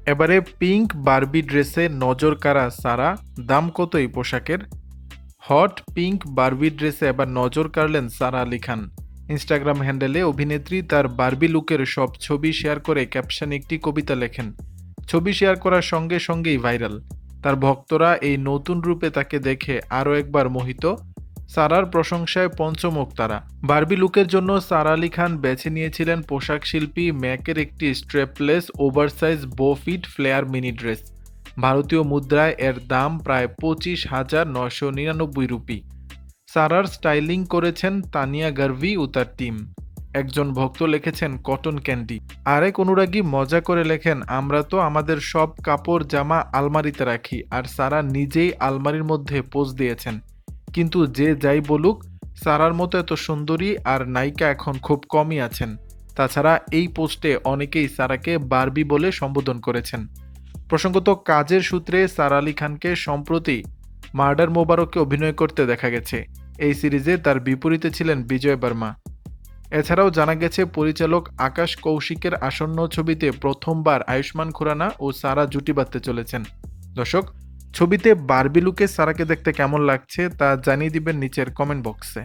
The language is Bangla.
এবারে পিঙ্ক বারবি ড্রেসে নজর কাড়া সারা, দাম কত এই পোশাকের? হট পিঙ্ক বারবি ড্রেসে এবার নজর কাড়লেন সারা আলি খান। ইনস্টাগ্রাম হ্যান্ডেলে অভিনেত্রী তার বারবি লুকের সব ছবি শেয়ার করে ক্যাপশনে একটি কবিতা লেখেন। ছবি শেয়ার করার সঙ্গে সঙ্গেই ভাইরাল। তার ভক্তরা এই নতুন রূপে তাকে দেখে আরও একবার মোহিত। সারার প্রশংসায় পঞ্চমুখ তারা। বারবি লুকের জন্য সারা আলি খান বেছে নিয়েছিলেন পোশাক শিল্পী ম্যাকের একটি স্ট্রেপলেস ওভারসাইজ বোফিট ফ্লেয়ার মিনি ড্রেস। ভারতীয় মুদ্রায় এর দাম প্রায় 25,999 রুপি। সারার স্টাইলিং করেছেন তানিয়া গার্ভি ও তার টিম। একজন ভক্ত লিখেছেন কটন ক্যান্ডি। আরেক অনুরাগী মজা করে লেখেন, আমরা তো আমাদের সব কাপড় জামা আলমারিতে রাখি, আর সারা নিজেই আলমারির মধ্যে পোজ দিয়েছেন। কিন্তু যে যাই বলুক, সারার মতো এত সুন্দরী আর নায়িকা এখন খুব কমই আছেন। তাছাড়া এই পোস্টে অনেকেই সারাকে বারবি বলে সম্বোধন করেছেন। প্রসঙ্গত, কাজের সূত্রে সারা আলি খানকে সম্প্রতি মার্ডার মোবারকে অভিনয় করতে দেখা গেছে। এই সিরিজে তার বিপরীতে ছিলেন বিজয় বর্মা। এছাড়াও জানা গেছে পরিচালক আকাশ কৌশিকের আসন্ন ছবিতে প্রথমবার আয়ুষ্মান খুরানা ও সারা জুটি বাঁধতে চলেছেন। দর্শক, ছবিতে বারবি লুকে সারাকে দেখতে কেমন লাগছে তা জানিয়ে দিবেন নিচের কমেন্ট বক্সে।